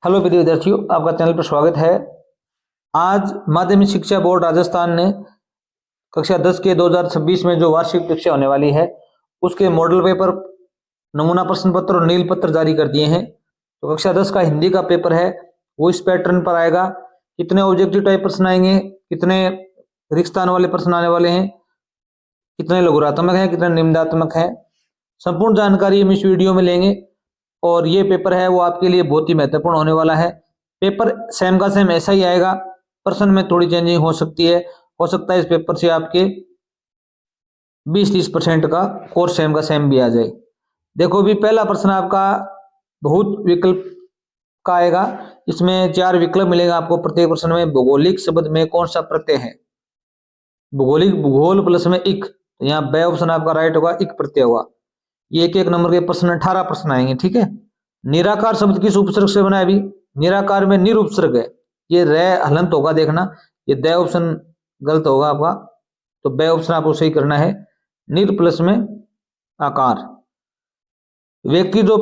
Hello प्रिय विद्यार्थियों, आपका चैनल पर स्वागत है। आज माध्यमिक शिक्षा बोर्ड राजस्थान ने कक्षा 10 के 2026 में जो वार्षिक परीक्षा होने वाली है उसके मॉडल पेपर, नमूना प्रश्न पत्र और नील पत्र जारी कर दिए हैं। तो कक्षा 10 का हिंदी का पेपर है वो इस पैटर्न पर आएगा। कितने ऑब्जेक्टिव टाइप प्रश्न आएंगे, कितने रिक्त स्थान वाले प्रश्न आने वाले हैं, कितने लघुरात्मक हैं, कितने निम्नात्मक हैं, संपूर्ण जानकारी हम इस वीडियो में लेंगे। और ये पेपर है वो आपके लिए बहुत ही महत्वपूर्ण होने वाला है। पेपर सेम का सेम ऐसा ही आएगा, प्रश्न में थोड़ी चेंजिंग हो सकती है। हो सकता है इस पेपर से आपके 20-30% का कोर्स सेम का सेम भी आ जाए। देखो भी पहला प्रश्न आपका बहुत विकल्प का आएगा। इसमें 4 विकल्प मिलेगा आपको प्रत्येक प्रश्न में। भौगोलिक शब्द में कौन सा प्रत्यय है? भौगोलिक, भूगोल प्लस में इक, तो यहाँ बे ऑप्शन आपका राइट होगा, इक प्रत्यय होगा। ये एक एक नंबर के प्रश्न 18 प्रश्न आएंगे, ठीक है। निराकार शब्द किस उपसर्ग से बना है? अभी निराकार में निर उपसर्ग है, ये रे हलंत होगा, देखना ये द ऑप्शन गलत होगा आपका, तो बे ऑप्शन आपको सही करना है। निर प्लस में आकार। व्यक्ति जो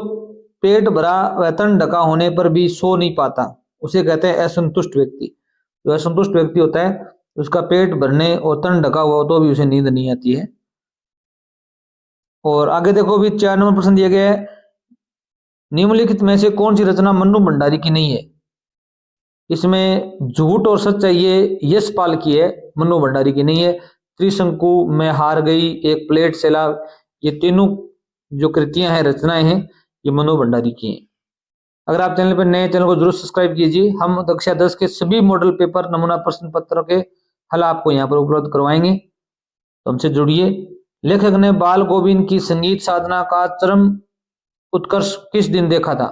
पेट भरा व तन ढका होने पर भी सो नहीं पाता उसे कहते हैं असंतुष्ट व्यक्ति। जो असंतुष्ट व्यक्ति होता है उसका पेट भरने और तन ढका हुआ हो तो भी उसे नींद नहीं आती है। और आगे देखो भी 4 नंबर प्रश्न दिया गया है, निम्नलिखित में से कौन सी रचना मन्नू भंडारी की नहीं है? इसमें झूठ और सच्चाई ये यशपाल की है, मन्नू भंडारी की नहीं है। त्रिशंकु, मैं हार गई, एक प्लेट सैलाब, ये तीनों जो कृतियां हैं, रचनाएं हैं, ये मन्नू भंडारी की हैं। अगर आप चैनल पर नए, चैनल को जरूर सब्सक्राइब कीजिए। हम कक्षा 10 के सभी मॉडल पेपर, नमूना प्रश्न पत्र के हल आपको यहाँ पर उपलब्ध करवाएंगे, तो हमसे जुड़िए। लेखक ने बाल गोविंद की संगीत साधना का चरम उत्कर्ष किस दिन देखा था?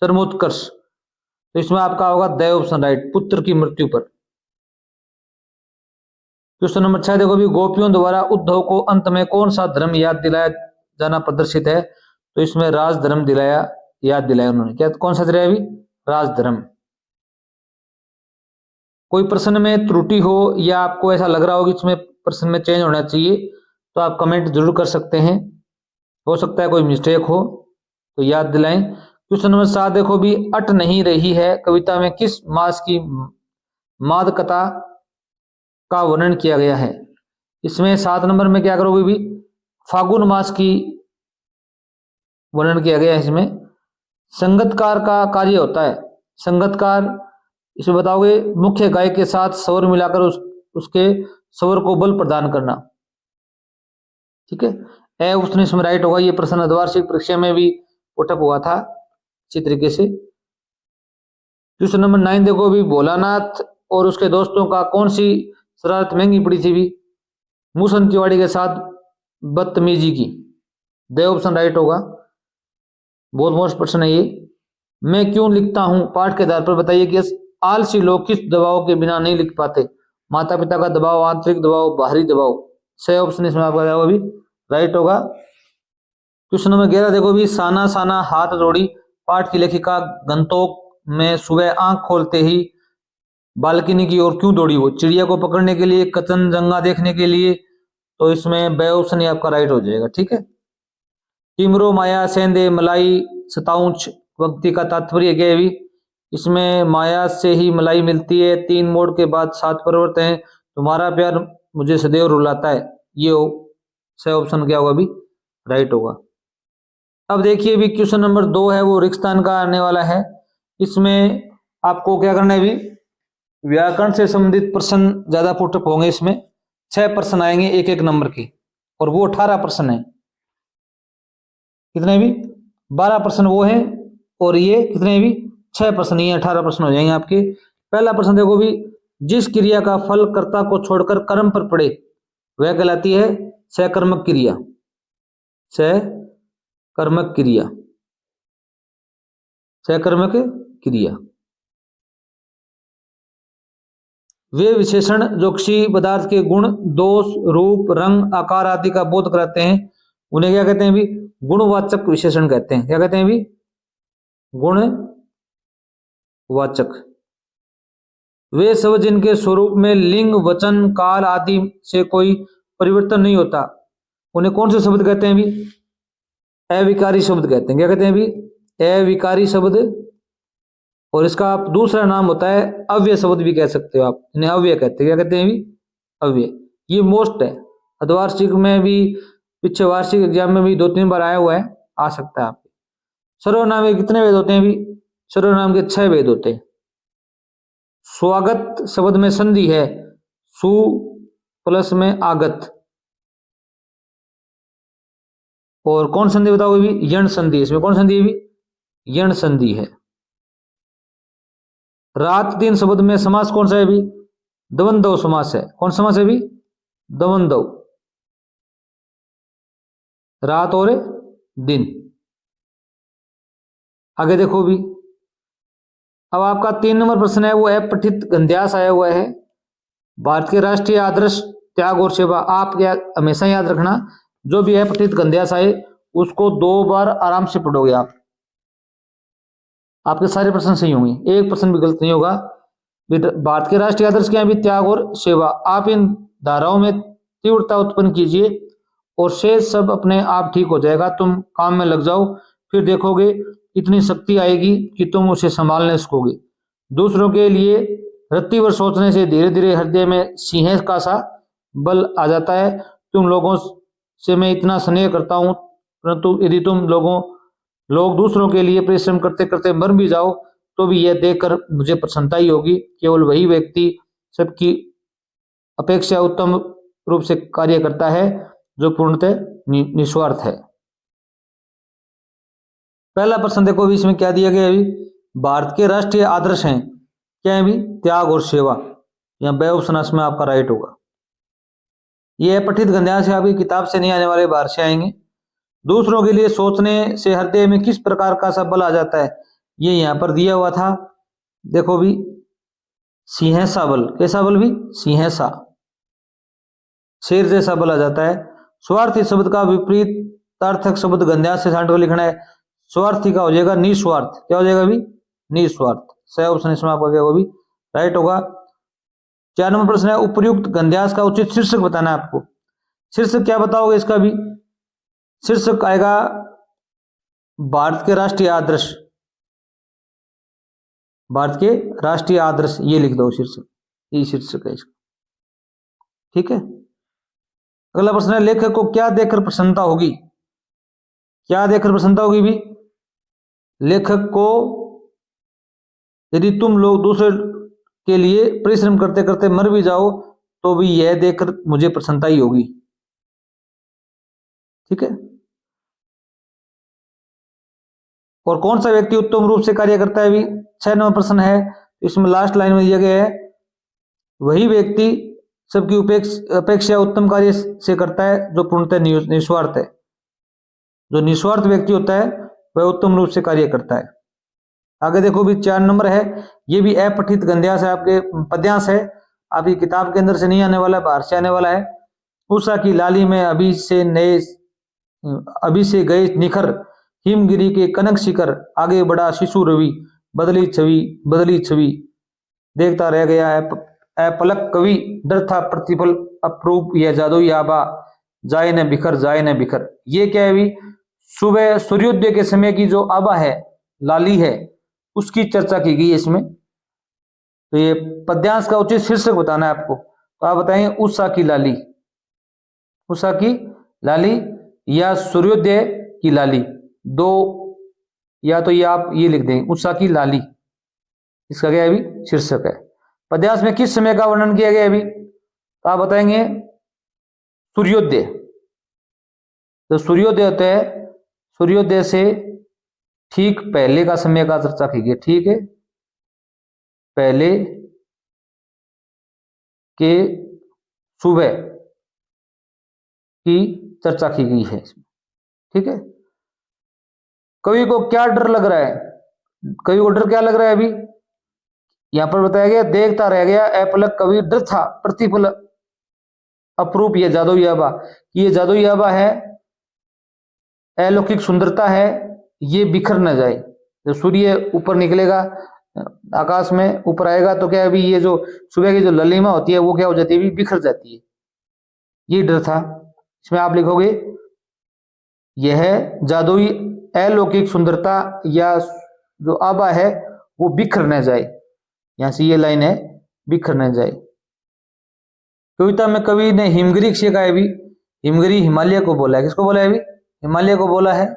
चरमोत्कर्ष, तो इसमें आपका होगा द ऑप्शन राइट, पुत्र की मृत्यु पर। क्वेश्चन नंबर 6 देखो भी, गोपियों द्वारा उद्धव को अंत में कौन सा धर्म याद दिलाया जाना प्रदर्शित है? तो इसमें राज धर्म याद दिलाया उन्होंने। क्या कौन सा दिलाया? अभी राज धर्म। कोई प्रश्न में त्रुटि हो या आपको ऐसा लग रहा हो कि इसमें प्रश्न में चेंज होना चाहिए तो आप कमेंट जरूर कर सकते हैं। हो सकता है कोई मिस्टेक हो तो याद दिलाएं। क्वेश्चन नंबर 7 देखो भी, अट नहीं रही है कविता में किस मास की मादकता का वर्णन किया गया है? इसमें 7 नंबर में क्या करोगे भी, फागुन मास की वर्णन किया गया है। इसमें संगतकार का कार्य होता है। संगतकार इसमें बताओगे मुख्य गायक के साथ स्वर मिलाकर उसके स्वर को बल प्रदान करना, ठीक है। ए ऑप्शन इसमें राइट होगा। ये प्रश्न अर्धवार्षिक परीक्षा में भी पुटअप हुआ था इसी तरीके से। क्वेश्चन नंबर 9 देखो भी, भोलानाथ और उसके दोस्तों का कौन सी शरारत महंगी पड़ी थी भी? मूसन तिवाड़ी के साथ बदतमीजी की, द ऑप्शन राइट होगा। बहुत मोस्ट प्रश्न है ये। मैं क्यों लिखता हूं पाठ के आधार पर बताइए कि आलसी लोग किस दबाव के बिना नहीं लिख पाते? माता पिता का दबाव, आंतरिक दबाव, बाहरी दबाव। सही ऑप्शन इसमें आपका जाएगा भी राइट होगा। क्वेश्चन नंबर 11 देखो भी, साना साना हाथ जोड़ी पाठ की लेखिका गंतोक में सुबह आंख खोलते ही बालकनी की ओर क्यों दौड़ी? वो चिड़िया को पकड़ने के लिए, कचनजंगा देखने के लिए? तो इसमें बे ऑप्शन ही आपका राइट हो जाएगा, ठीक है। टिमरो माया सेंदे मलाई सताउच वक्ति का तात्पर्य क्या है भी? इसमें माया से ही मलाई मिलती है, 3 मोड़ के बाद 7 परिवर्तन है, तुम्हारा प्यार मुझे सदैव रुलाता है। ये सही ऑप्शन क्या होगा भी राइट होगा। अब देखिए भी क्वेश्चन नंबर 2 है वो रिक्तान का आने वाला है। इसमें आपको क्या करना है भी, व्याकरण से संबंधित प्रश्न ज्यादा पुटअप होंगे। इसमें 6 प्रश्न आएंगे एक एक नंबर के, और वो 18 प्रश्न है। कितने भी 12 प्रश्न वो है, और ये कितने भी 6 प्रश्न, ये 18 प्रश्न हो जाएंगे आपके। पहला प्रश्न देखो भी, जिस क्रिया का फल कर्ता को छोड़कर कर्म पर पड़े वह कहलाती है सकर्मक क्रिया। सकर्मक क्रिया, सकर्मक क्रिया। वे विशेषण जो किसी पदार्थ के गुण, दोष, रूप, रंग, आकार आदि का बोध कराते हैं उन्हें क्या कहते हैं भी? गुणवाचक विशेषण कहते हैं। क्या कहते हैं भी? गुणवाचक। वे सब जिनके स्वरूप में लिंग, वचन, काल आदि से कोई परिवर्तन नहीं होता उन्हें कौन से शब्द कहते हैं भी? अविकारी शब्द कहते हैं। क्या कहते हैं भी? अविकारी शब्द और इसका आप दूसरा नाम होता है अव्यय शब्द भी कह सकते हो आप, इन्हें अव्यय कहते हैं। क्या कहते हैं भी? अव्यय। ये मोस्ट है, अर्धवार्षिक में भी, पीछे वार्षिक एग्जाम में भी 2-3 बार आया हुआ है, आ सकता है आपके। सर्वनाम के कितने वेद होते हैं भी? सर्वनाम के 6 वेद होते हैं। स्वागत शब्द में संधि है, सु प्लस में आगत। और कौन संधि बताओगे भी? यण संधि। इसमें कौन संधि है भी? यण संधि है। रात दिन शब्द में समास कौन सा है भी? द्वंद्व समास है। कौन समास है भी? द्वंद्व। रात और दिन। आगे देखो भी, अब आपका 3 नंबर प्रश्न है, वो है पठित गंध्यास आया हुआ है। भारत के राष्ट्रीय आदर्श त्याग और सेवा। आप क्या हमेशा याद रखना, जो भी है पठित गंध्यास आए उसको 2 बार आराम से पढ़ोगे आप, आपके सारे प्रश्न सही होंगे, एक प्रश्न भी गलत नहीं होगा। भारत के राष्ट्रीय आदर्श क्या है भी? त्याग और सेवा। आप इन धाराओं में तीव्रता उत्पन्न कीजिए और शेष सब अपने आप ठीक हो जाएगा। तुम काम में लग जाओ, फिर देखोगे इतनी शक्ति आएगी कि तुम उसे संभालने सकोगे। दूसरों के लिए रत्तीभर सोचने से धीरे धीरे हृदय में सिंह का सा बल आ जाता है। तुम लोगों से मैं इतना स्नेह करता हूं, परंतु यदि तुम लोग दूसरों के लिए परिश्रम करते करते मर भी जाओ तो भी यह देखकर मुझे प्रसन्नता ही होगी। केवल वही व्यक्ति सबकी अपेक्षा उत्तम रूप से कार्य करता है जो पूर्णतः निस्वार्थ है। पहला प्रश्न देखो भी, इसमें क्या दिया गया है? भारत के राष्ट्रीय आदर्श हैं क्या है भी? त्याग और सेवा। यहाँ बे ऑप्शन इसमें आपका राइट होगा। यह पठित गंध्यास है, आपकी किताब से नहीं आने वाले, बाहर से आएंगे। दूसरों के लिए सोचने से हृदय में किस प्रकार का सा बल आ जाता है? ये यहां पर दिया हुआ था, देखो भी, सिंहसा बल। कैसा बल भी? सिंहसा, शेर जैसा बल आ जाता है। स्वार्थी शब्द का विपरीतार्थक शब्द गंध्यास से छांट कर लिखना है। स्वार्थी का हो जाएगा निस्वार्थ। क्या हो जाएगा भी? निस्वार्थ। सही ऑप्शन इसमें आपका क्या होगा भी? राइट होगा। 4 नंबर प्रश्न है, उपर्युक्त गंध्यास का उचित शीर्षक बताना है आपको। शीर्षक क्या बताओगे इसका भी? शीर्षक आएगा भारत के राष्ट्रीय आदर्श। भारत के राष्ट्रीय आदर्श, ये लिख दो शीर्षक, ये शीर्षक है इसका। ठीक है। अगला प्रश्न है, लेखक को क्या देखकर प्रसन्नता होगी? क्या देखकर प्रसन्नता होगी भी? लेखक को यदि तुम लोग दूसरे के लिए परिश्रम करते करते मर भी जाओ तो भी यह देखकर मुझे प्रसन्नता ही होगी। ठीक है। और कौन सा व्यक्ति उत्तम रूप से कार्य करता है भी? 6 नंबर प्रश्न है, इसमें लास्ट लाइन में दिया गया है, वही व्यक्ति सबकी अपेक्षा उत्तम कार्य से करता है जो पूर्णतः निस्वार्थ है। जो निस्वार्थ व्यक्ति होता है वह उत्तम रूप से कार्य करता है। आगे देखो भी, 4 नंबर है, ये भी अपठित गंध्यास है, आपके पद्यांश है, आपकी किताब के अंदर से नहीं आने वाला, बाहर से आने वाला है। उषा की लाली में अभी से गए निखर, हिमगिरी के कनक शिखर, आगे बढ़ा शिशु रवि, बदली छवि देखता रह गया है पलक कवि, डर था प्रतिफल अप्रूप, यह जादुई आबा, जाए न बिखर। ये क्या है भी? सुबह सूर्योदय के समय की जो आबा है, लाली है, उसकी चर्चा की गई है इसमें। तो ये पद्यांश का उचित शीर्षक बताना है आपको, तो आप बताएंगे उषा की लाली, उषा की लाली या सूर्योदय की लाली, दो, या तो ये आप ये लिख देंगे उषा की लाली, इसका क्या है अभी? शीर्षक है। पद्यांश में किस समय का वर्णन किया गया अभी? तो आप बताएंगे सूर्योदय। तो सूर्योदय होता है, सूर्योदय से ठीक पहले का समय का चर्चा की गई। ठीक है, पहले के सुबह की चर्चा की गई है इसमें। ठीक है। कवि को क्या डर लग रहा है? कवि को डर क्या लग रहा है अभी? यहां पर बताया गया देखता रह गया अपलक कवि, डर था प्रतिफल अप्रूप, ये जादुई आबा, ये जादुई आबा है, अलौकिक सुंदरता है, ये बिखर न जाए। जब सूर्य ऊपर निकलेगा आकाश में, ऊपर आएगा तो क्या अभी ये जो सुबह की जो ललिमा होती है वो क्या हो जाती है? बिखर जाती है। ये डर था। इसमें आप लिखोगे यह जादुई अलौकिक सुंदरता या जो आबा है वो बिखर न जाए। यहां से ये लाइन है, बिखर न जाए। कविता में कवि ने हिमगिरी से कहा है भी, हिमगिरी हिमालय को बोला है। किसको बोला है भी? हिमालय को बोला है।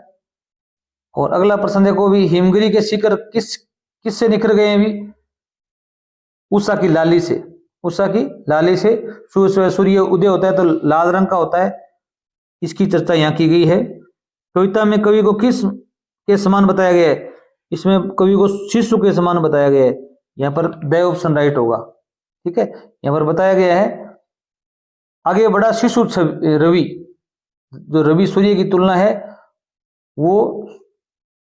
और अगला प्रश्न देखो भी, हिमगिरी के शिखर किससे निखर गए हैं भी? उषा की लाली से। उषा की लाली से सूर्य उदय होता है तो लाल रंग का होता है। इसकी चर्चा यहाँ की गई है। कविता में कवि को किस के समान बताया गया है? इसमें कवि को शिशु के समान बताया गया है। यहाँ पर द ऑप्शन राइट होगा। ठीक है, यहाँ पर बताया गया है आगे बढ़ा शिशु रवि, जो रवि सूर्य की तुलना है वो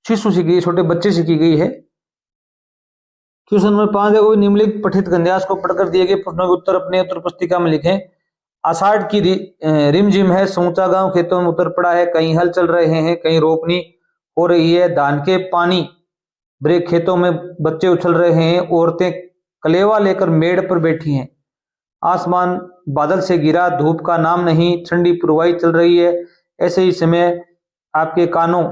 शिशु से की, छोटे बच्चे से की गई है। क्वेश्चन नंबर 5 देखो, निम्नलिखित पठित गद्यांश को पढ़कर दिए गए प्रश्नों के उत्तर अपने उत्तर पुस्तिका में लिखें। आषाढ़ की रिमझिम है, समूचा गांव खेतों में उतर पड़ा है, कहीं हल चल रहे हैं, कहीं रोपनी हो रही है, धान के पानी भरे खेतों में बच्चे उछल रहे हैं, औरतें कलेवा लेकर मेड़ पर बैठी हैं, आसमान बादल से गिरा, धूप का नाम नहीं, ठंडी पुरवाई चल रही है। ऐसे ही समय आपके कानों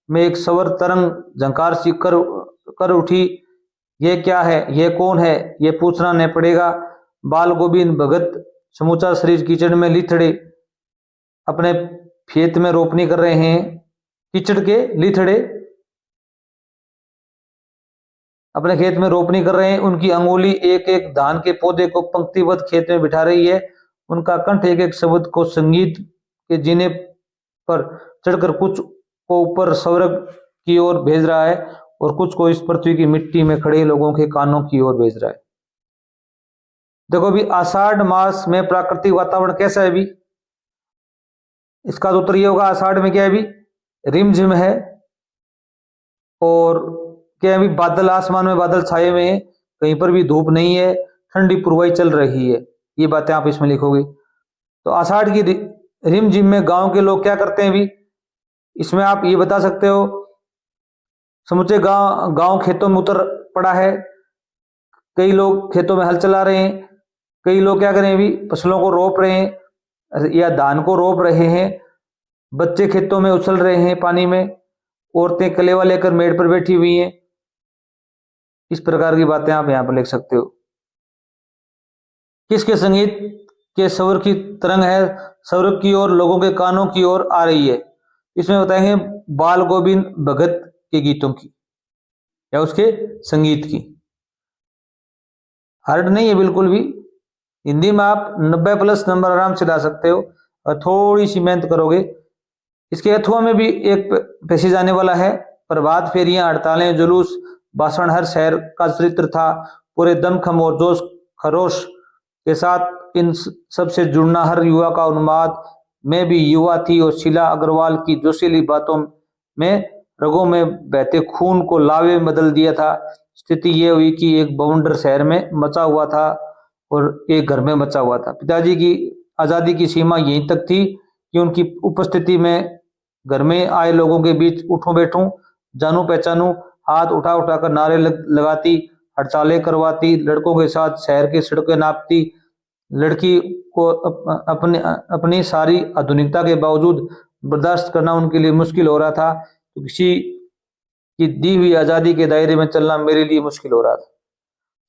में एक स्वर तरंग झंकार सी कर उठी। ये क्या है, ये कौन है, ये पूछना न पड़ेगा। बाल गोविंद भगत समूचा शरीर कीचड़ में लिथड़े अपने खेत में रोपनी कर रहे हैं। कीचड़ के लिथड़े अपने खेत में रोपनी कर रहे हैं। उनकी अंगुली एक एक धान के पौधे को पंक्तिबद्ध खेत में बिठा रही है। उनका कंठ एक एक शब्द को संगीत के जीने पर चढ़कर कुछ को ऊपर स्वर्ग की ओर भेज रहा है और कुछ को इस पृथ्वी की मिट्टी में खड़े लोगों के कानों की ओर भेज रहा है। देखो भी, आषाढ़ मास में प्राकृतिक वातावरण कैसा है भी? इसका तो उत्तर ये होगा, आषाढ़ में क्या है भी? रिमझिम है। और क्या है भी? बादल, आसमान में बादल छाए हुए हैं, कहीं पर भी धूप नहीं है, ठंडी पुरवाई चल रही है। ये बातें आप इसमें लिखोगे। तो आषाढ़ की रिमझिम में गांव के लोग क्या करते हैं भी? इसमें आप ये बता सकते हो, समूचे गांव खेतों में उतर पड़ा है, कई लोग खेतों में हल चला रहे हैं, कई लोग क्या करें भी? फसलों को रोप रहे हैं या धान को रोप रहे हैं, बच्चे खेतों में उछल रहे हैं पानी में, औरतें कलेवा लेकर मेड़ पर बैठी हुई हैं। इस प्रकार की बातें आप यहां पर लिख सकते हो। किसके संगीत के स्वर की तरंग है स्वर्ग की ओर लोगों के कानों की ओर आ रही है? इसमें बताएंगे बाल गोविंद भगत के गीतों की या उसके संगीत की। हार्ड नहीं है बिल्कुल भी। हिंदी में आप 90+ नंबर आराम से ला सकते हो और थोड़ी सी मेहनत करोगे। इसके अथवा में भी एक पेशी जाने वाला है। प्रभात फेरियां, हड़तालें, जुलूस, भाषण हर शहर का चरित्र था। पूरे दमखम और जोश खरोश के साथ इन सबसे जुड़ना हर युवा का उन्माद। मैं भी युवा थी और शीला अग्रवाल की जोशीली बातों में रगों में बहते खून को लावे में बदल दिया था। स्थिति ये हुई कि एक बवंडर शहर में मचा हुआ था और एक घर में मचा हुआ था। पिताजी की आजादी की सीमा यहीं तक थी कि उनकी उपस्थिति में घर में आए लोगों के बीच उठूं बैठूं, जानू पहचानू, हाथ उठा उठाकर नारे लगाती, हड़तालें करवाती, लड़कों के साथ शहर की सड़कें नापती। लड़की को अपनी सारी आधुनिकता के बावजूद बर्दाश्त करना उनके लिए मुश्किल हो रहा था। तो किसी की दी हुई आजादी के दायरे में चलना मेरे लिए मुश्किल हो रहा था।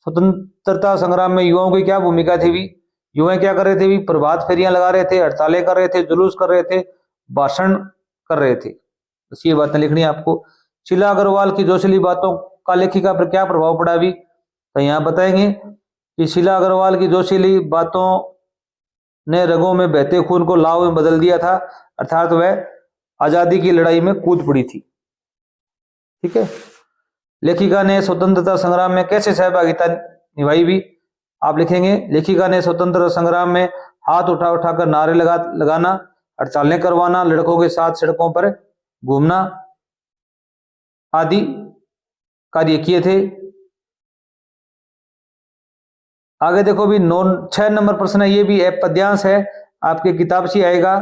स्वतंत्रता संग्राम में युवाओं की क्या भूमिका थी भी? युवा क्या कर रहे थे भी? प्रभात फेरियां लगा रहे थे, हड़तालें कर रहे थे, जुलूस कर रहे थे, भाषण कर रहे थे। बस ये बातें लिखनी है आपको। शीला अग्रवाल की जोशीली बातों का लेखिका पर क्या प्रभाव पड़ा भी? तो यहाँ बताएंगे कि शीला अग्रवाल की जोशीली बातों ने रगों में बहते खून को लाव में बदल दिया था, अर्थात वह आजादी की लड़ाई में कूद पड़ी थी। ठीक है, लेखिका ने स्वतंत्रता संग्राम में कैसे सहभागिता निभाई भी? आप लिखेंगे लेखिका ने स्वतंत्रता संग्राम में हाथ उठा उठाकर नारे लगाना, हड़तालें करवाना, लड़कों के साथ सड़कों पर घूमना आदि कार्य किए थे। आगे देखो भी 6 नंबर प्रश्न है, ये भी पद्यांश है, आपके किताब से आएगा।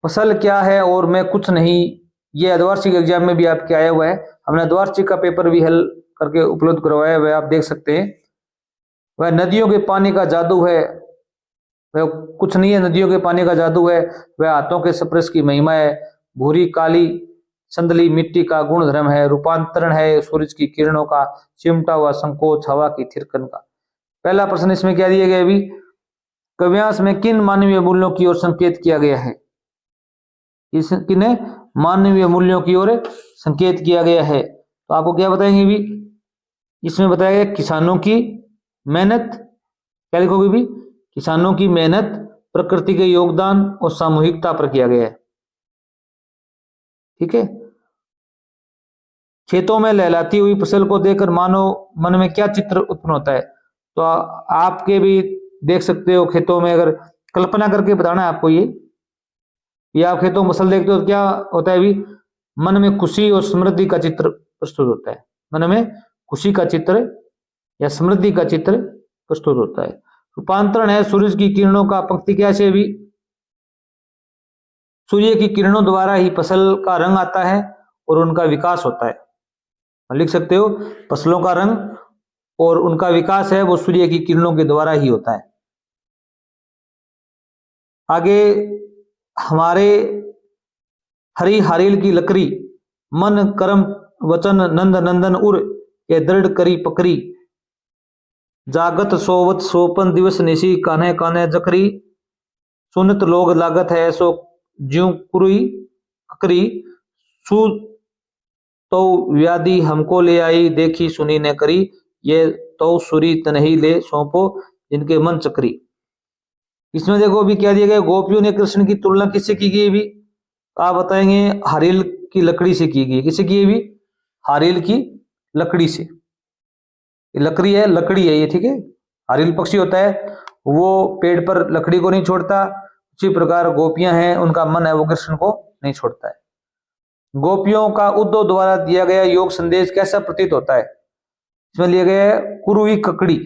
फसल क्या है और मैं कुछ नहीं, ये अर्धवार्षिक एग्जाम में भी आपके आया हुआ है। हमने अर्धवार्षिक का पेपर भी हल करके उपलब्ध करवाया हुआ है, आप देख सकते हैं। वह नदियों के पानी का जादू है, वह कुछ नहीं है, नदियों के पानी का जादू है। वह हाथों के स्पर्श की महिमा है। भूरी काली संदली मिट्टी का गुणधर्म है, रूपांतरण है सूरज की किरणों का, चिमटा हुआ संकोच, हवा की थिरकन का। पहला प्रश्न इसमें क्या दिया गया अभी, काव्यांश में किन मानवीय मूल्यों की ओर संकेत किया गया है, किन्हें मानवीय मूल्यों की ओर संकेत किया गया है। तो आपको क्या बताएंगे भी, इसमें बताया गया किसानों की मेहनत, क्या लिखोगे भी, किसानों की मेहनत, प्रकृति के योगदान और सामूहिकता पर किया गया है। ठीक है। खेतों में लहलाती हुई फसल को देखकर मानव मन में क्या चित्र उत्पन्न होता है। तो आपके भी देख सकते हो, खेतों में अगर कल्पना करके बताना है आपको, ये आप खेतों में फसल देखते हो तो क्या होता है भी, मन में खुशी और समृद्धि का चित्र प्रस्तुत होता है, मन में खुशी का चित्र या समृद्धि का चित्र प्रस्तुत होता है। रूपांतरण है सूरज की किरणों का, पंक्ति कैसे भी, सूर्य की किरणों द्वारा ही फसल का रंग आता है और उनका विकास होता है। लिख सकते हो, फसलों का रंग और उनका विकास है वो सूर्य की किरणों के द्वारा ही होता है। आगे, हमारे हरी हारील की लकड़ी, मन कर्म वचन नंद नंदन उर के दृढ़ करी पकड़ी, जागत सोवत सोपन दिवस निशी, कान्हे कान्हे जकरी, सुनत लोग लागत है सो ज्यों कुरुई ककरी, सु तो व्याधि हमको ले आई, देखी सुनी ने करी, ये तो सुरी तनही ले सौंपो जिनके मन चक्री। इसमें देखो भी क्या दिया गया, गोपियों ने कृष्ण की तुलना किससे की गई भी, आप बताएंगे हारील की लकड़ी से की गई। किससे की भी, हारील की लकड़ी से। लकड़ी है, लकड़ी है ये, ठीक है। हारील पक्षी होता है, वो पेड़ पर लकड़ी को नहीं छोड़ता, उसी प्रकार गोपियां हैं, उनका मन है वो कृष्ण को नहीं छोड़ता है। गोपियों का उद्धव द्वारा दिया गया योग संदेश कैसा प्रतीत होता है, इसमें लिया गया है कुरुई ककड़ी,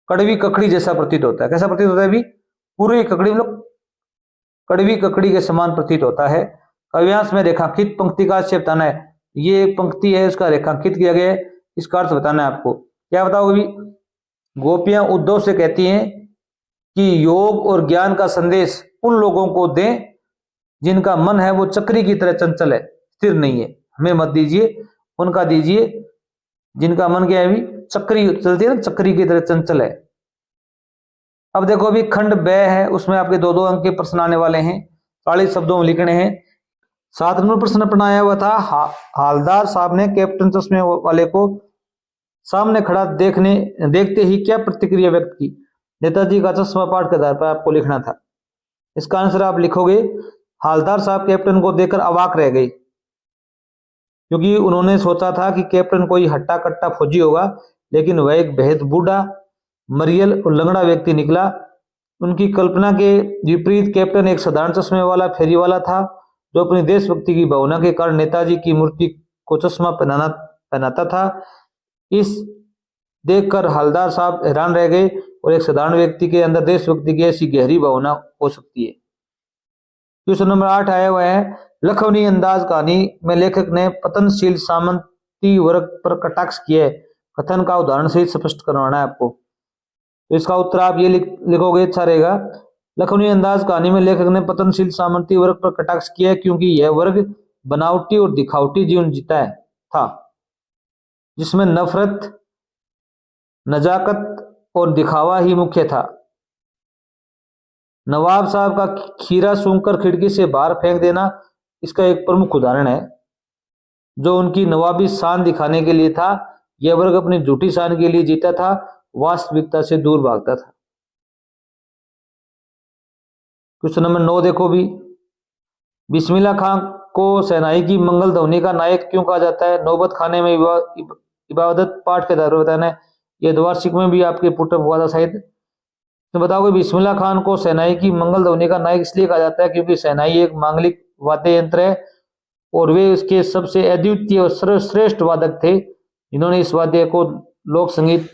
कड़वी ककड़ी जैसा प्रतीत होता है। कैसा प्रतीत होता है भी, कुरुई ककड़ी मतलब कड़वी ककड़ी के समान प्रतीत होता है। काव्यांश में रेखांकित पंक्ति का आशय बताना है, ये एक पंक्ति है उसका रेखांकित किया गया है, इसका अर्थ बताना है आपको। क्या बताओगे भी, गोपियां उद्धव से कहती हैं कि योग और ज्ञान का संदेश उन लोगों को दें जिनका मन है वो चक्री की तरह चंचल है, स्थिर नहीं है, हमें मत दीजिए, उनका दीजिए जिनका मन क्या है भी, चक्री चलती है ना, चक्री की तरह चंचल है। अब देखो अभी खंड ब है, उसमें आपके दो दो अंक के प्रश्न आने वाले हैं, 40 शब्दों में लिखने हैं। 7 नंबर प्रश्न अपना आया हुआ था, हालदार साहब ने कैप्टन चश्मे वाले को सामने खड़ा देखते ही क्या प्रतिक्रिया व्यक्त की। नेताजी का चश्मा पाठ के आधार पर आपको लिखना था। इसका आंसर आप लिखोगे, हालदार साहब कैप्टन को देखकर अवाक रह गई, क्योंकि उन्होंने सोचा था कि कैप्टन कोई हट्टा कट्टा फौजी होगा, लेकिन वह एक बेहद बूढ़ा, मरियल और लंगड़ा व्यक्ति निकला। उनकी कल्पना के विपरीत कैप्टन एक साधारण चश्मे वाला फेरी वाला था, जो अपनी देशभक्ति की भावना के कारण नेताजी की मूर्ति को चश्मा पहनाता था। इस देखकर हवलदार साहब हैरान रह गए, और एक साधारण व्यक्ति के अंदर देशभक्ति की ऐसी गहरी भावना हो सकती है। क्वेश्चन नंबर 8 आया हुआ है, लखनवी अंदाज कहानी में लेखक ने पतनशील सामंती वर्ग पर कटाक्ष किया है, कथन का उदाहरण से स्पष्ट करवाना है आपको। तो इसका उत्तर आप ये लिखोगे, अच्छा रहेगा। लखनवी अंदाज कहानी में लेखक ने पतनशील सामंती वर्ग पर कटाक्ष किया है, क्योंकि यह वर्ग बनावटी और दिखावटी जीवन जीता था, जिसमें नफरत, नजाकत और दिखावा ही मुख्य था। नवाब साहब का खीरा सूंघकर खिड़की से बाहर फेंक देना इसका एक प्रमुख उदाहरण है। जो उनकी नवाबी शान दिखाने के लिए था, यह वर्ग अपनी झूठी शान के लिए जीता था, वास्तविकता से दूर भागता था। क्वेश्चन नंबर 9 देखो भी, बिस्मिल्लाह खां को सेनाई की मंगल ध्वनि का नायक क्यों कहा जाता है। नौबत खाने में इबादत पाठ के आधार पर बताना है, यह द्वार्षिक में भी आपके पुटअप हुआ था शायद। तो बताओगे, बिस्मिल्लाह खान को सेनाई की मंगल ध्वनि का नायक इसलिए कहा जाता है क्योंकि सेनाई एक मांगलिक वाद्य यंत्र है, और वे उसके सबसे अद्वितीय और सर्वश्रेष्ठ वादक थे, जिन्होंने इस वाद्य को लोक संगीत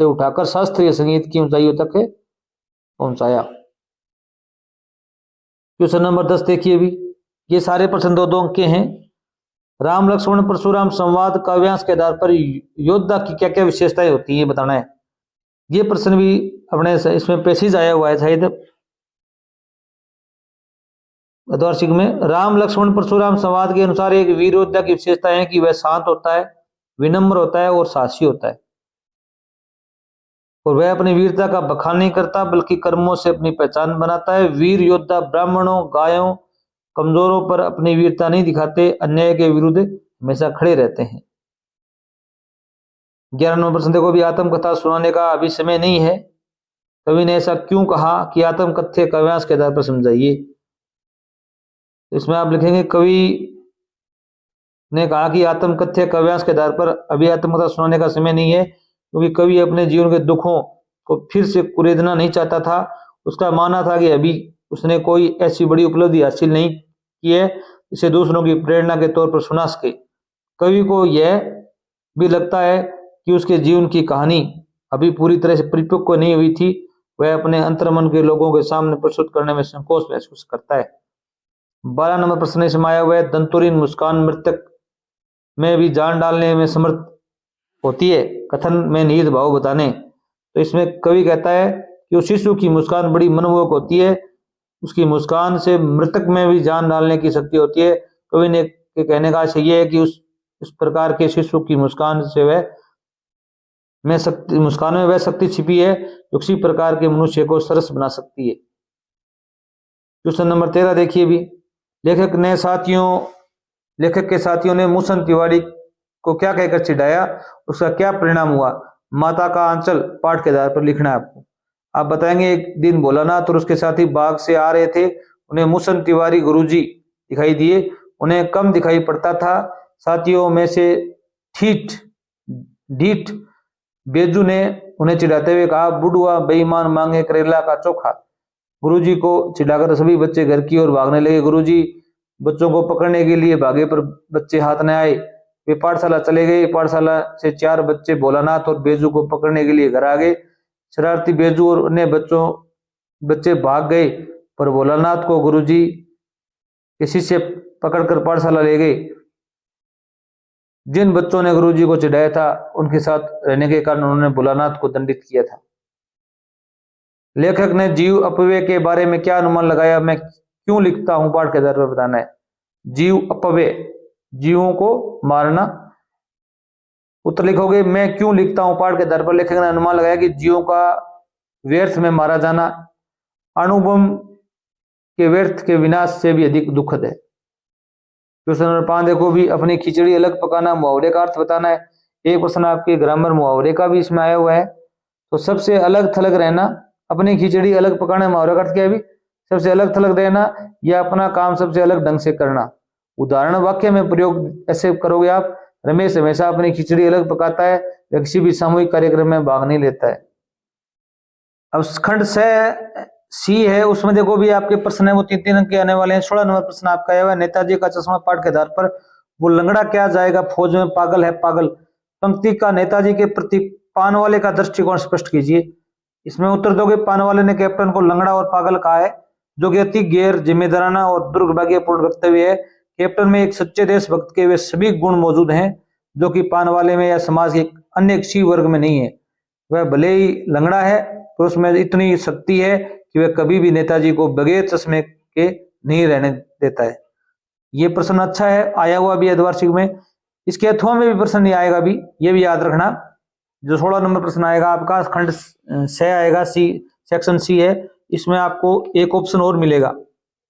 से उठाकर शास्त्रीय संगीत की ऊंचाइयों तक पहुंचाया। क्वेश्चन नंबर 10 देखिए भी, ये सारे प्रश्न 2-2 अंक के हैं। राम लक्ष्मण परशुराम संवाद काव्यांश के आधार पर योद्धा की क्या क्या विशेषताएं होती है, ये बताना है। ये प्रश्न भी अपने इसमें पेशिज आया हुआ है शायद। द्वार्षिक में राम लक्ष्मण परशुराम संवाद के अनुसार एक वीर योद्धा की विशेषता है कि वह शांत होता है, विनम्र होता है और साहसी होता है, और वह अपनी वीरता का बखान नहीं करता बल्कि कर्मों से अपनी पहचान बनाता है। वीर योद्धा ब्राह्मणों, गायों, कमजोरों पर अपनी वीरता नहीं दिखाते, अन्याय के विरुद्ध हमेशा खड़े रहते हैं। 11 नंबर प्रश्न देखो भी, आत्मकथा सुनाने का अभी समय नहीं है, कवि ने ऐसा क्यों कहा कि आत्मकथ्य काव्यांश के आधार पर समझाइए। तो इसमें आप लिखेंगे कवि ने कहा कि आत्मकथ्य काव्यांश के आधार पर अभी आत्मकथा सुनाने का समय नहीं है, क्योंकि कवि अपने जीवन के दुखों को फिर से कुरेदना नहीं चाहता था। उसका मानना था कि अभी उसने कोई ऐसी बड़ी उपलब्धि हासिल नहीं की है जिसे दूसरों की प्रेरणा के तौर पर सुना सके। कवि को यह भी लगता है कि उसके जीवन की कहानी अभी पूरी तरह से परिपक्व नहीं हुई थी, वह अपने अंतर्मन के लोगों के सामने प्रस्तुत करने में संकोच महसूस करता है। 12 नंबर प्रश्न इसमें आया हुआ है, दंतुरीन मुस्कान मृतक में भी जान डालने में समर्थ होती है, कथन में निहित भाव बताने। तो इसमें कवि कहता है कि उस शिशु की मुस्कान बड़ी मनमोहक होती है, उसकी मुस्कान से मृतक में भी जान डालने की शक्ति होती है। कवि ने के कहने का आशय यह है कि उस प्रकार के शिशु की मुस्कान से मुस्कान में वह शक्ति छिपी है जो किसी प्रकार के मनुष्य को सरस बना सकती है। क्वेश्चन नंबर 13 देखिए भी, लेखक के साथियों ने मूसन तिवारी को क्या कहकर चिढ़ाया, उसका क्या परिणाम हुआ। माता का आंचल पाठ के आधार पर लिखना है आपको। आप बताएंगे एक दिन भोलानाथ और उसके साथी बाग से आ रहे थे, उन्हें मूसन तिवारी गुरुजी दिखाई दिए, उन्हें कम दिखाई पड़ता था। साथियों में से ढीठ बेजू ने उन्हें चिढ़ाते हुए कहा, बुढ़वा बेईमान मांगे करेला का चोखा। गुरुजी को चिढ़ाकर सभी बच्चे घर की ओर भागने लगे। गुरुजी बच्चों को पकड़ने के लिए भागे पर बच्चे हाथ न आए। वे पाठशाला चले गए। पाठशाला से 4 बच्चे भोलानाथ और बेजू को पकड़ने के लिए घर आ गए। शरारती बेजू और अन्य बच्चे भाग गए, पर भोलानाथ को गुरुजी के शिष्य पकड़कर पाठशाला ले गए। जिन बच्चों ने गुरुजी को चिढ़ाया था उनके साथ रहने के कारण उन्होंने भोलानाथ को दंडित किया था। लेखक ने जीव अपव्यय के बारे में क्या अनुमान लगाया, मैं क्यों लिखता हूं, पाठ के आधार पर बताना है। जीव अपव्यय, जीवों को मारना। उत्तर लिखोगे मैं क्यों लिखता हूं, पाठ के आधार पर लेखक ने अनुमान लगाया कि जीवों का व्यर्थ में मारा जाना अणुबम के व्यर्थ के विनाश से भी अधिक दुखद है। क्वेश्चन नंबर 5 देखो भी, अपनी खिचड़ी अलग पकाना मुहावरे का अर्थ बताना है। एक प्रश्न आपके ग्रामर मुहावरे का भी इसमें आया हुआ है। तो सबसे अलग थलग रहना, अपनी खिचड़ी अलग पकाना मुहावरे का अर्थ क्या है भी, सबसे अलग थलग रहना या अपना काम सबसे अलग ढंग से करना। उदाहरण वाक्य में प्रयोग ऐसे करोगे आप, रमेश हमेशा अपनी खिचड़ी अलग पकाता है, किसी भी सामूहिक कार्यक्रम में भाग नहीं लेता है। अब खंड सी है, उसमें देखो भी आपके प्रश्न है वो 3 अंक के आने वाले हैं। 16 नंबर प्रश्न आपका आया हुआ है, नेताजी का चश्मा पाठ के आधार पर वो लंगड़ा क्या जाएगा फौज में, पागल है पागल। पंक्ति का नेताजी के प्रति पानवाले का दृष्टिकोण स्पष्ट कीजिए। इसमें उत्तर दोगे पानवाले ने कैप्टन को लंगड़ा और पागल कहा है, जो कि अति गैर जिम्मेदाराना और दुर्भाग्यपूर्ण वक्तव्य है। कैप्टन में एक सच्चे देशभक्त के वे सभी गुण मौजूद हैं जो कि पानवाले में या समाज के अन्य किसी वर्ग में नहीं है। वह भले ही लंगड़ा है तो उसमें इतनी शक्ति है कि वह कभी भी नेताजी को बगैर चश्मे के नहीं रहने देता है। ये प्रश्न अच्छा है, आया हुआ भी द्वार्षिक में। इसके अथवा में भी प्रश्न नहीं आएगा भी, ये भी याद रखना। जो 16 नंबर प्रश्न आएगा आपका खंड से आएगा, सी सेक्शन सी है, इसमें आपको एक ऑप्शन और मिलेगा,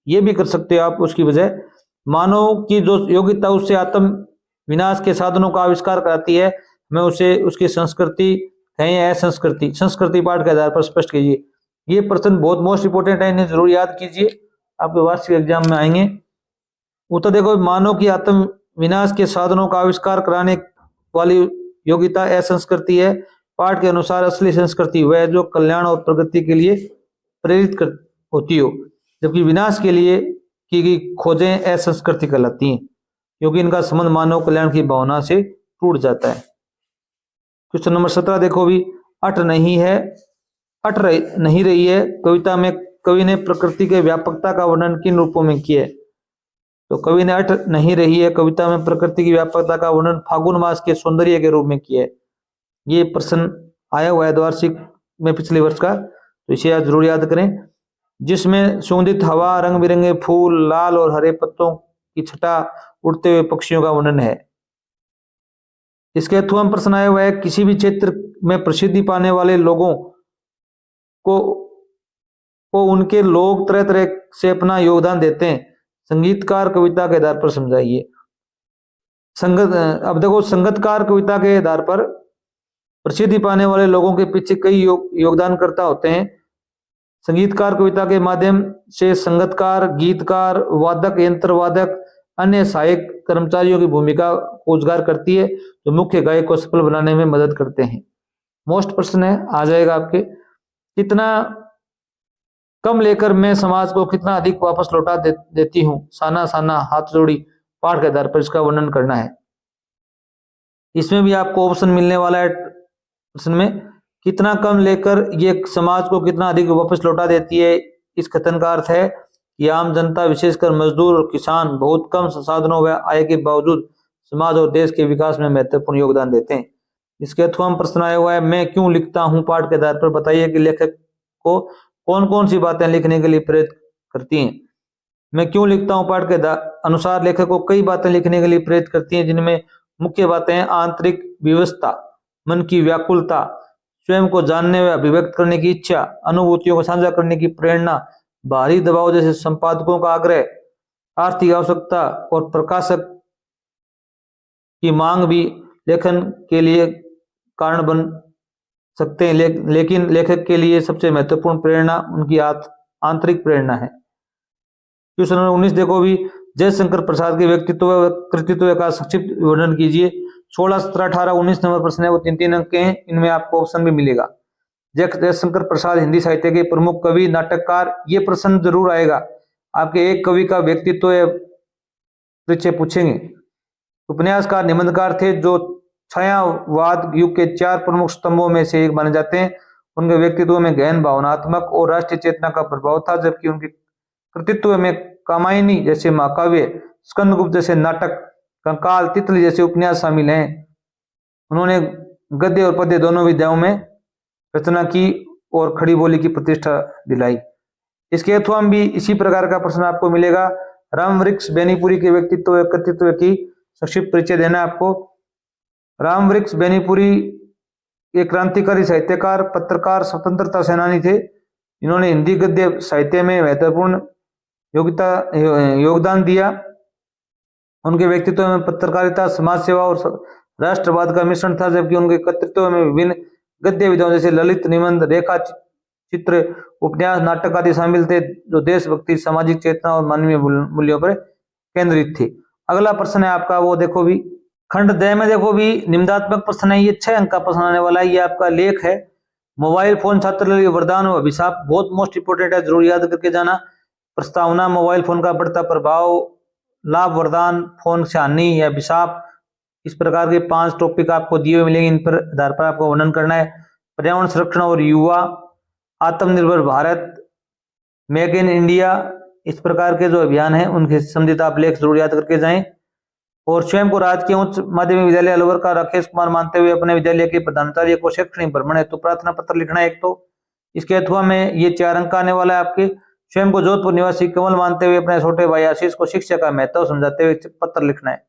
ये भी कर सकते हो आप। उसकी वजह मानव की जो योग्यता उससे आत्म विनाश के साधनों का आविष्कार कराती है, मैं उसे उसकी संस्कृति कहें या संस्कृति, संस्कृति पाठ के आधार पर स्पष्ट कीजिए। ये प्रश्न बहुत मोस्ट इंपोर्टेंट है, इन्हें जरूर याद कीजिए, आपके वार्षिक एग्जाम में आएंगे। उत्तर देखो, मानव की आत्म विनाश के साधनों का आविष्कार कराने वाली योग्यता असंस्कृति है। पाठ के अनुसार असली संस्कृति वह जो कल्याण और प्रगति के लिए प्रेरित होती हो, जबकि विनाश के लिए की गई खोजें असंस्कृति कहलाती हैं, क्योंकि इनका संबंध मानव कल्याण की भावना से टूट जाता है। क्वेश्चन नंबर 17 देखो भी, अट नहीं रही है कविता में कवि ने प्रकृति के व्यापकता का वर्णन किन रूपों में किया है। तो कवि ने अट नहीं रही है कविता में प्रकृति की व्यापकता का वर्णन फागुन मास के सौंदर्य के रूप में किया है। ये प्रश्न आया हुआ है द्वार्षिक में पिछले वर्ष का, तो इसे आज जरूर याद करें। जिसमें सुगंधित हवा, रंग बिरंगे फूल, लाल और हरे पत्तों की छटा, उड़ते हुए पक्षियों का वर्णन है। इसके अथवा प्रश्न आया हुआ है, किसी भी क्षेत्र में प्रसिद्धि पाने वाले लोगों को उनके लोग तरह तरह से अपना योगदान देते हैं, संगीतकार कविता के आधार पर समझाइए। अब देखो, संगीतकार कविता के आधार पर प्रसिद्धि पाने वाले लोगों के पीछे कई योगदानकर्ता होते हैं। संगीतकार कविता के माध्यम से संगीतकार, गीतकार, वादक, यंत्र वादक, अन्य सहायक कर्मचारियों की भूमिका को उजागर करती है, जो मुख्य गायक को सफल बनाने में मदद करते हैं। मोस्ट प्रश्न है आ जाएगा आपके, कितना कम लेकर मैं समाज को कितना अधिक वापस लौटा देती हूँ, साना साना हाथ जोड़ी, पाठ के आधार पर इसका वर्णन करना है। इसमें भी आपको ऑप्शन मिलने वाला है प्रश्न में, कितना कम लेकर ये समाज को कितना अधिक वापस लौटा देती है। इस कथन का अर्थ है कि आम जनता, विशेषकर मजदूर और किसान, बहुत कम संसाधनों व आय के बावजूद समाज और देश के विकास में महत्वपूर्ण योगदान देते हैं। इसके अथवा प्रश्न आया हुआ है, मैं क्यों लिखता हूँ, पाठ के आधार पर बताइए कि लेखक को कौन कौन सी बातें लिखने के लिए प्रेरित करती हैं। मैं क्यों लिखता हूँ पाठ के अनुसार लेखक को कई बातें लिखने के लिए प्रेरित करती हैं, जिनमें मुख्य बातें हैं आंतरिक व्यवस्था, मन की व्याकुलता, स्वयं को जानने व अभिव्यक्त करने की इच्छा, अनुभूतियों को साझा करने की प्रेरणा, बाहरी दबाव जैसे संपादकों का आग्रह, आर्थिक आवश्यकता और प्रकाशक की मांग भी लेखन के लिए कारण बन सकते हैं, लेकिन लेखक के लिए सबसे महत्वपूर्ण प्रेरणा उनकी आंतरिक प्रेरणा है। क्वेश्चन नंबर 19 देखो भी, जयशंकर प्रसाद के व्यक्तित्व व कृतित्व का संक्षिप्त वर्णन कीजिए। 16, 17, 18, 19 नंबर प्रश्न है, वो 3-3 अंक के हैं, इनमें आपको ऑप्शन भी मिलेगा। जयशंकर प्रसाद हिंदी साहित्य के प्रमुख कवि, नाटककार, ये प्रश्न जरूर आएगा आपके, एक कवि का व्यक्तित्व परिचय पूछेंगे। उपन्यासकार, निबंधकार थे, जो छायावाद युग के 4 प्रमुख स्तंभों में से एक माने जाते हैं। उनके व्यक्तित्व में गहन भावनात्मक और राष्ट्रीय चेतना का प्रभाव था, जबकि उनके कृतित्व में कामायनी जैसे महाकाव्य, स्कंदगुप्त जैसे नाटक, कंकाल, तितली जैसे उपन्यास शामिल हैं। उन्होंने गद्य और पद्य दोनों विधाओं में रचना की और खड़ी बोली की प्रतिष्ठा दिलाई। इसके अथवा भी इसी प्रकार का प्रश्न आपको मिलेगा। रामवृक्ष बेनीपुरी के व्यक्तित्व व कृतित्व की संक्षिप्त परिचय देना आपको। रामवृक्ष बेनीपुरी एक क्रांतिकारी साहित्यकार, पत्रकार, स्वतंत्रता सेनानी थे। इन्होंने हिंदी गद्य साहित्य में महत्वपूर्ण योगदान दिया। उनके व्यक्तित्व में पत्रकारिता, समाज सेवा और राष्ट्रवाद का मिश्रण था, जबकि उनके कृतित्व में विभिन्न गद्य विधाओं जैसे ललित, निबंध, रेखा चित्र, उपन्यास, नाटक आदि शामिल थे, जो देशभक्ति, सामाजिक चेतना और मानवीय मूल्यों पर केंद्रित थे। अगला प्रश्न है आपका, वो देखो भी, खंड द में देखो भी निम्नात्मक प्रश्न है, ये 6 अंक का प्रश्न आने वाला है। ये आपका लेख है, मोबाइल फोन छात्र के लिए वरदान और अभिशाप, बहुत मोस्ट इंपोर्टेंट है, जरूर याद करके जाना। प्रस्तावना, मोबाइल फोन का बढ़ता प्रभाव, लाभ, वरदान, फोन से हानि या अभिशाप, इस प्रकार के 5 टॉपिक आपको दिए हुए मिलेंगे, इन पर आधार पर आपको वर्णन करना है। पर्यावरण संरक्षण और युवा, आत्मनिर्भर भारत, मेक इन इंडिया, इस प्रकार के जो अभियान है उनके संबंधित आप लेख जरूर याद करके जाएं। और स्वयं को राजकीय उच्च माध्यमिक विद्यालय अलवर का राकेश कुमार मानते हुए अपने विद्यालय के प्रधानाचार्य को शैक्षणिक भ्रमण हेतु प्रार्थना पत्र लिखना है एक तो। इसके अथवा में ये 4 अंक आने वाला है आपके। स्वयं को जोधपुर निवासी कमल मानते हुए अपने छोटे भाई आशीष को शिक्षा का महत्व समझाते हुए पत्र लिखना है।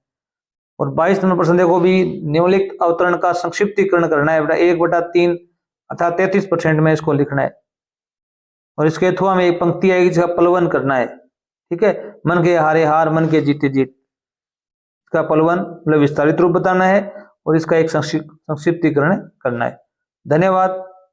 और 22 नंबर प्रश्न देखो भी, निम्नलिखित अवतरण का संक्षिप्तीकरण करना है, 1/3 अर्थात 33% में इसको लिखना है। और इसके अथवा में एक पंक्ति आएगी जिसका पलवन करना है, ठीक है। मन के हारे हार, मन के जीते जीत, इसका पलवन मतलब विस्तारित रूप बताना है और इसका एक संक्षिप्तीकरण करना है। धन्यवाद।